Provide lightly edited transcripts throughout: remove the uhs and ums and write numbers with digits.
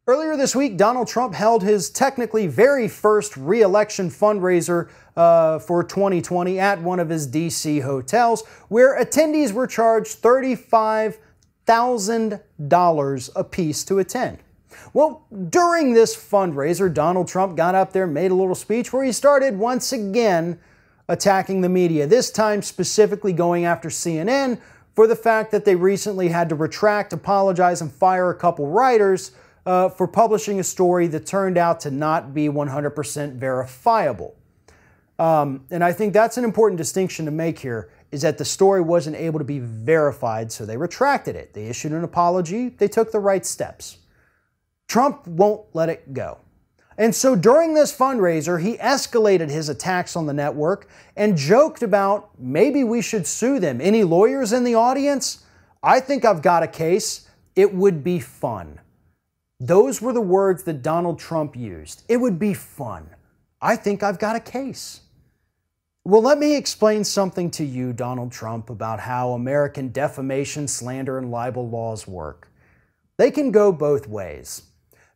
Earlier this week, Donald Trump held his technically very first re-election fundraiser for 2020 at one of his D.C. hotels, where attendees were charged $35,000 apiece to attend. Well, during this fundraiser, Donald Trump got up there, made a little speech where he started once again attacking the media, this time specifically going after CNN for the fact that they recently had to retract, apologize, and fire a couple writers for publishing a story that turned out to not be 100% verifiable. And I think that's an important distinction to make here, is that the story wasn't able to be verified, so they retracted it. They issued an apology. They took the right steps. Trump won't let it go. And so during this fundraiser, he escalated his attacks on the network and joked about maybe we should sue them. Any lawyers in the audience? I think I've got a case. It would be fun. Those were the words that Donald Trump used. It would be fun. I think I've got a case. Well, let me explain something to you, Donald Trump, about how American defamation, slander, and libel laws work. They can go both ways.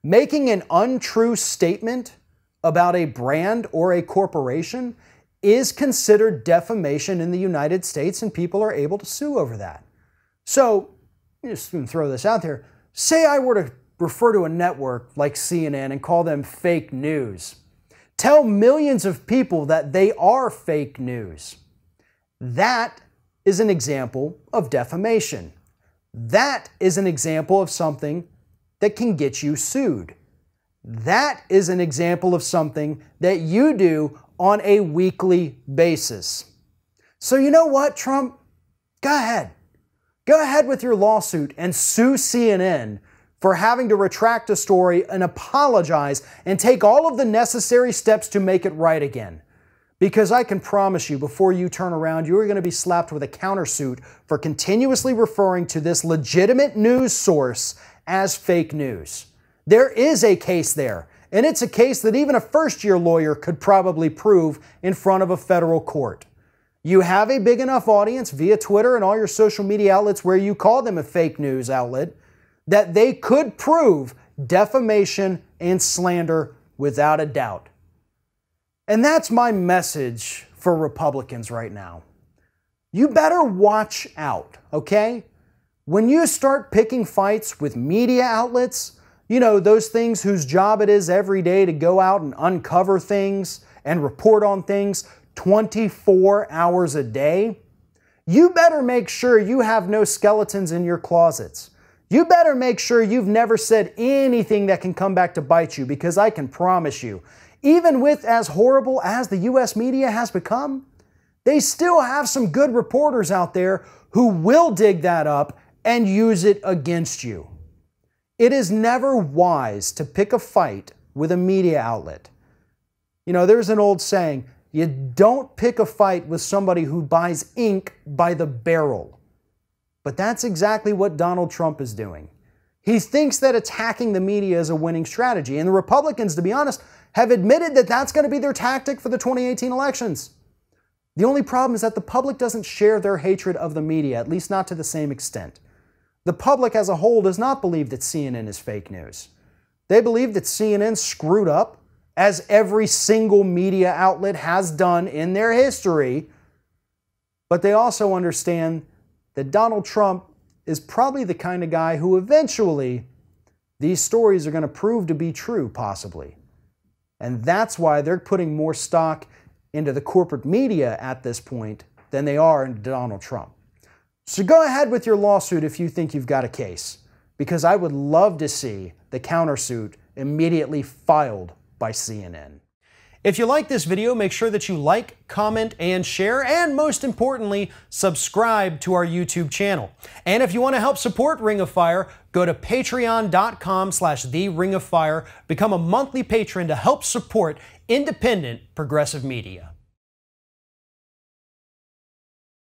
Making an untrue statement about a brand or a corporation is considered defamation in the United States, and people are able to sue over that. So, just going to throw this out there. Say I were to refer to a network like CNN and call them fake news. Tell millions of people that they are fake news. That is an example of defamation. That is an example of something that can get you sued. That is an example of something that you do on a weekly basis. So you know what, Trump? Go ahead. Go ahead with your lawsuit and sue CNN for having to retract a story and apologize and take all of the necessary steps to make it right again. Because I can promise you, before you turn around, you are going to be slapped with a countersuit for continuously referring to this legitimate news source as fake news. There is a case there, and it's a case that even a first-year lawyer could probably prove in front of a federal court. You have a big enough audience via Twitter and all your social media outlets where you call them a fake news outlet that they could prove defamation and slander without a doubt. And that's my message for Republicans right now. You better watch out, okay? When you start picking fights with media outlets, you know, those things whose job it is every day to go out and uncover things and report on things 24 hours a day, you better make sure you have no skeletons in your closets. You better make sure you've never said anything that can come back to bite you, because I can promise you, even with as horrible as the U.S. media has become, they still have some good reporters out there who will dig that up and use it against you. It is never wise to pick a fight with a media outlet. You know, there's an old saying, you don't pick a fight with somebody who buys ink by the barrel. But that's exactly what Donald Trump is doing. He thinks that attacking the media is a winning strategy. And the Republicans, to be honest, have admitted that that's going to be their tactic for the 2018 elections. The only problem is that the public doesn't share their hatred of the media, at least not to the same extent. The public as a whole does not believe that CNN is fake news. They believe that CNN screwed up, as every single media outlet has done in their history. But they also understand that Donald Trump is probably the kind of guy who eventually these stories are going to prove to be true, possibly. And that's why they're putting more stock into the corporate media at this point than they are into Donald Trump. So go ahead with your lawsuit if you think you've got a case, because I would love to see the countersuit immediately filed by CNN. If you like this video, make sure that you like, comment, and share, and most importantly, subscribe to our YouTube channel. And if you want to help support Ring of Fire, go to patreon.com/TheRingOfFire, become a monthly patron to help support independent progressive media.